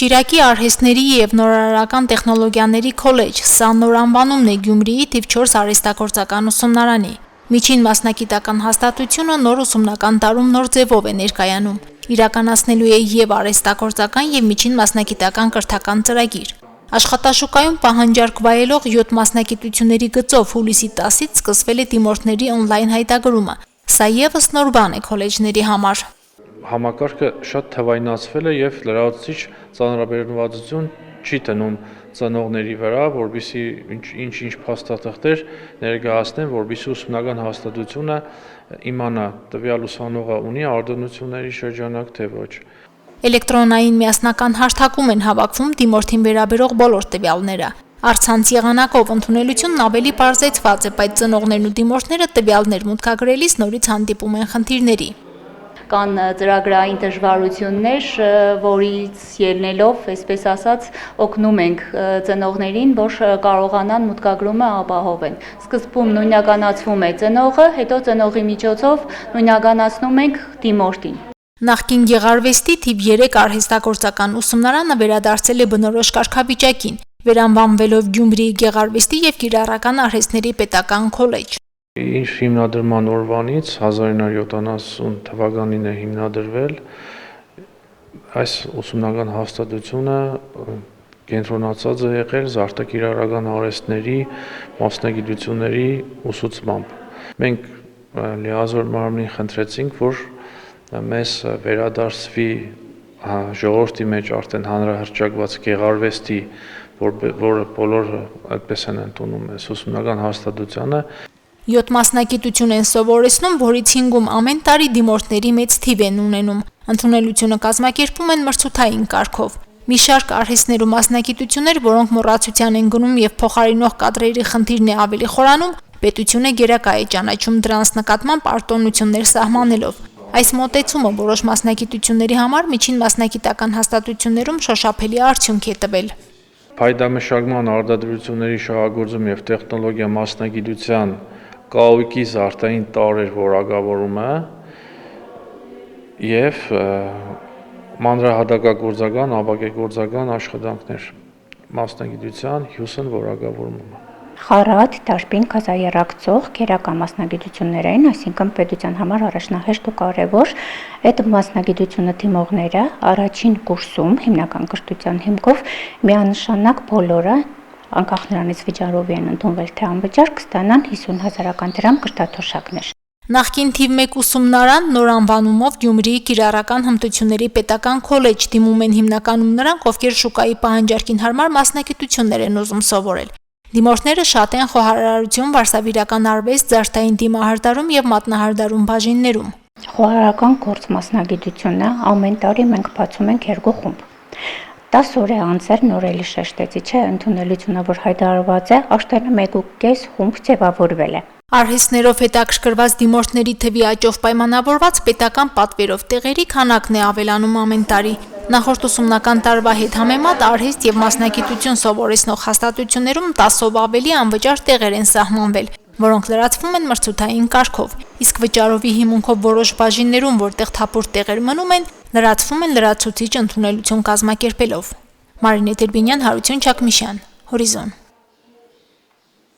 Շիրակի արհեստների և նորարարական տեխնոլոգիաների քոլեջ, սա նոր անվանումն է Գյումրիի թիվ 4 արհեստագործական ուսումնարանի։ Միջին մասնագիտական հաստատությունը նոր ուսումնական տարում նոր ձևով է ներկայանում։ Իրականացնելու է և արհեստագործական և միջին մասնագիտական կրթական ծրագիր։ Աշխատաշուկայում պահանջարկ վայելող 7 մասնագիտությունների գծով հուլիսի 10-ից սկսվել է դիմորդների օնլայն հայտագրումը։ Սա ևս նոր բան է քոլեջների համար։ Համակարգը շատ թվայնացվել է և լրացուցիչ ծանրաբեռնվածություն չի դնում ծնողների վրա, որպեսզի ինչ փաստաթղթեր ներկայացնեն, որպեսզի ուսումնական հաստատությունը իմանա տվյալ ուսանողը ունի արտոնությունների շրջանակ թե ոչ։ Էլեկտրոնային միասնական հարթակում են հավաքվում դիմորդին վերաբերող բոլոր տվյալները։ Առցանց եղանակով ընդունելությունն ավելի պարզեցված է, բայց ծնողներն ու դիմորդները տվյալներ մուտքագրելիս նորից հանդիպում են խնդիրների։ Կան ծրագրային դժվարություններ, որից ելնելով, այսպես ասած, օգնում ենք ծնողներին, որ կարողանան մուտքագրումը ապահովեն։ Սկզբում նույնականացվում է ծնողը, հետո ծնողի միջոցով նույնականացնում ենք դիմորդին։ Նախկին Գեղարվեստի թիվ 3 արհեստագործական ուսումնարանը վերադարձել է բնորոշ կարգավիճակին, վերանվանվելով Գյումրիի Գեղարվեստի և կիրառական արհեստների պետական քոլեջ։ Իր հիմնադրման օրվանից 1970 թվականին է հիմնադրվել, այս ուսումնական հաստատությունը կենտրոնացած է եղել զարդակիրառական արհեստների մասնագիտությունների ուսուցմամբ։ Մենք լիազոր մարմնին խնդրեցինք, որ մեզ վերադարձվի ժողովրդի մեջ արդեն հանրահռչակված Գեղարվեստի, որը բոլորը այդպես են ընդունում այս ուսումնական հաստատությանը։ 7 մասնագիտություն են սովորեցնում, որից 5-ում ամեն տարի դիմորդների մեծ թիվ են ունենում։ Ընդունելությունը կազմակերպում են մրցութային կարգով։ Մի շարք արհեստներ ու մասնագիտություններ, որոնք մոռացության են գնում և փոխարինող կադրերի խնդիրն է ավելի խորանում, պետությունը գերակա է ճանաչում դրանց նկատմամբ արտոնություններ սահմանելով։ Այս մոտեցումը որոշ մասնագիտությունների համար միջին մասնագիտական հաստատություններում շոշափելի արդյունք է տվել։ Փայտամշակման արտադրությունների շահագործում և տեխնոլոգիա մասնագիտության կահույքի զարդային տարրեր որակավորումը և մանրահատակագործական, ապակեգործական աշխատանքներ մասնագիտության հյուսն որակավորումը։ Խառատ, դաշբին, կազաերակցող, գերակա մասնագիտություններին, այսինքն պետության համար առաջնահերթ ու կարևոր, այդ մասնագիտությունը դիմողները առաջին կուրսում հիմնական կրթության հիմքով միանշանակ բոլորը, անկախ նրանից վիճարով են ընդունվել թե անվճար, կստանան 50,000 դրամ կրթաթոշակներ։ Նախկին թիվ 1 ուսումնարան նոր անվանումով Գյումրիի կիրառական հմտությունների պետական քոլեջ դիմում են հիմնականում նրանք, ովքեր շուկայի պահանջարկին հարմար մասնագիտություններ են ուզում սովորել։ Դիմորդները շատ են խոհարարություն, վարսավիրական արվեստ, զարդային դիմահարդարում և մատնահարդարում բաժիններում։ Խոհարարական գործ մասնագիտությունը ամեն տարի մենք բացում ենք 2 խումբ։ 10 օր է անցել նորելի շեշտեցի, չէ, ընդունելությունը, որ հայտարարված է, աշտարը 1.5 խումբ ձևավորվել է։ Արհեստներով հետաքրքրված դիմորդների թվի աճով պայմանավորված պետական պատվերով տեղերի քանակն է ավելանում ամեն տարի։ Նախորդ ուսումնական տարվա հետ համեմատ արհեստ և մասնագիտություն սովորեցնող հաստատություններում 10-ով ավելի անվճար տեղեր են սահմանվել, որոնք լրացվում են մրցութային կարգով, իսկ վճարովի հիմունքով որոշ բաժիններում, որտեղ թափուր տեղեր մնում են, լրացվում են լրացուցիչ ընդունելություն կազմակերպելով։ Մարինե Տերբինյան, Հարություն Չակմիշյան, Հորիզոն։